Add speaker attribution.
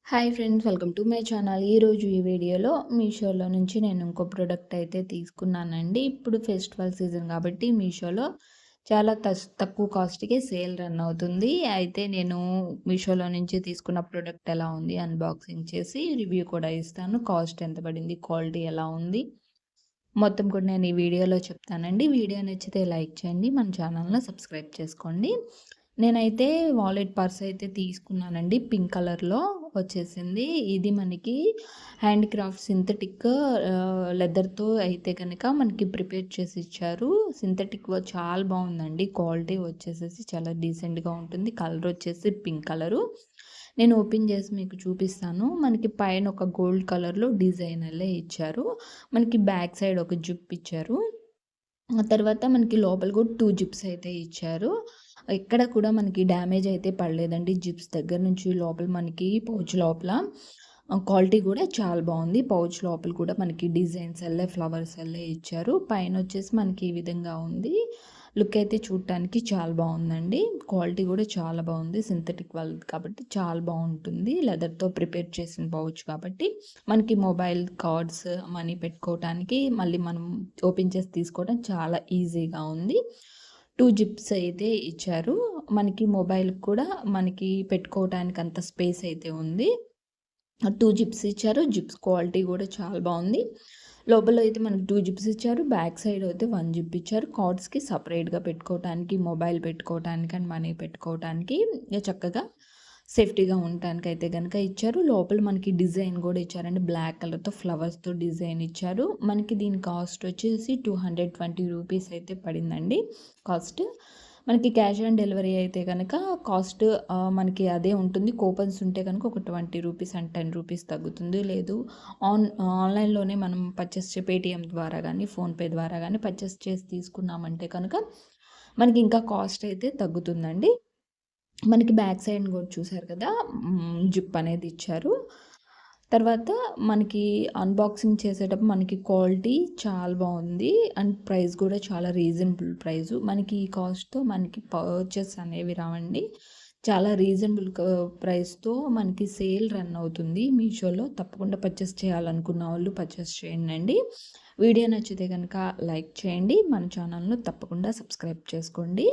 Speaker 1: Hi friends, welcome to my channel. ఈరోజు ఈ వీడియోలో మీషోలో నుంచి నేను ఇంకో ప్రోడక్ట్ అయితే తీసుకున్నానండి. ఇప్పుడు ఫెస్టివల్ సీజన్ కాబట్టి మీషోలో చాలా తక్కువ కాస్ట్‌కే సేల్ రన్ అవుతుంది. అయితే నేను మీషోలో నుంచి తీసుకున్న ప్రోడక్ట్ ఎలా ఉంది అన్బాక్సింగ్ చేసి రివ్యూ కూడా ఇస్తాను. కాస్ట్ ఎంత పడింది, క్వాలిటీ ఎలా ఉంది మొత్తం కూడా నేను ఈ వీడియోలో చెప్తానండి. వీడియో నచ్చితే లైక్ చేయండి, మన ఛానల్‌ని సబ్స్క్రైబ్ చేసుకోండి. నేనైతే వాలెట్ పర్స్ అయితే తీసుకున్నానండి. పింక్ కలర్‌లో వచ్చేసింది. ఇది మనకి హ్యాండ్‌క్రాఫ్ట్ సింథటిక్ లెదర్‌తో అయితే గనక మనకి ప్రిపేర్ చేసి ఇచ్చారు. సింథటిక్ చాలా బాగుందండి. క్వాలిటీ వచ్చేసేసి చాలా డీసెంట్‌గా ఉంటుంది. కలర్ వచ్చేసి పింక్ కలరు. నేను ఓపెన్ చేసి మీకు చూపిస్తాను. మనకి పైన ఒక గోల్డ్ కలర్‌లో డిజైనర్‌లే ఇచ్చారు. మనకి బ్యాక్ సైడ్ ఒక జిప్ ఇచ్చారు. ఆ తర్వాత మనకి లోపల కూడా 2 జిప్స్ అయితే ఇచ్చారు. ఎక్కడ కూడా మనకి డ్యామేజ్ అయితే పడలేదండి. జిప్స్ దగ్గర నుంచి లోపల మనకి పౌచ్ లోపల క్వాలిటీ కూడా చాలా బాగుంది. పౌచ్ లోపల కూడా మనకి డిజైన్స్ ఫ్లవర్స్ ఇచ్చారు. పైన వచ్చేసి మనకి ఈ విధంగా ఉంది. లుక్ అయితే చూడటానికి చాలా బాగుందండి. క్వాలిటీ కూడా చాలా బాగుంది. సింథటిక్ వాళ్ళది కాబట్టి చాలా బాగుంటుంది. లెదర్‌తో ప్రిపేర్ చేసిన పౌచ్ కాబట్టి మనకి మొబైల్ కార్డ్స్ మనీ పెట్టుకోవటానికి మళ్ళీ మనం ఓపెన్ చేసి తీసుకోవడం చాలా ఈజీగా ఉంది. 2 జిప్స్ అయితే ఇచ్చారు. మనకి మొబైల్ కూడా మనకి పెట్టుకోవటానికి అంత స్పేస్ అయితే ఉంది. 2 జిప్స్ ఇచ్చారు. జిప్స్ క్వాలిటీ కూడా చాలా బాగుంది. లోపల అయితే మనకి 2 జిప్స్ ఇచ్చారు. బ్యాక్ సైడ్ అయితే 1 జిప్ ఇచ్చారు. కార్డ్స్‌కి సెపరేట్‌గా పెట్టుకోవటానికి, మొబైల్ పెట్టుకోవటానికి అండ్ మనీ పెట్టుకోవటానికి చక్కగా సేఫ్టీగా ఉండటానికి అయితే గనక ఇచ్చారు. లోపల మనకి డిజైన్ కూడా ఇచ్చారండి. బ్లాక్ కలర్‌తో ఫ్లవర్స్‌తో డిజైన్ ఇచ్చారు. మనకి దీని కాస్ట్ వచ్చేసి 220 రూపీస్ అయితే పడిందండి కాస్ట్. మనకి క్యాష్ ఆన్ డెలివరీ అయితే కనుక కాస్ట్ మనకి అదే ఉంటుంది. కూపన్స్ ఉంటే కనుక ఒక 20 రూపీస్ అండ్ 10 రూపీస్ తగ్గుతుంది. లేదు ఆన్లైన్‌లోనే మనం పర్చేస్ పేటీఎం ద్వారా కానీ, ఫోన్‌పే ద్వారా కానీ పర్చేస్ చేసి తీసుకున్నామంటే కనుక మనకి ఇంకా కాస్ట్ అయితే తగ్గుతుందండి. మనకి బ్యాక్ సైడ్ కూడా చూసారు కదా! జిప్ అనేది ఇచ్చారు. తర్వాత మనకి అన్బాక్సింగ్ చేసేటప్పుడు మనకి క్వాలిటీ చాలా బాగుంది. అండ్ ప్రైస్ కూడా చాలా రీజనబుల్ ప్రైసు. మనకి ఈ కాస్ట్‌తో మనకి పర్చేస్ అనేవి రావండి. చాలా రీజనబుల్ ప్రైస్‌తో మనకి సేల్ రన్ అవుతుంది మీషోలో. తప్పకుండా పర్చేస్ చేయాలనుకున్న వాళ్ళు పర్చేస్ చేయండండి. వీడియో నచ్చితే గనక లైక్ చేయండి. మన ఛానల్‌ను తప్పకుండా సబ్స్క్రైబ్ చేసుకోండి.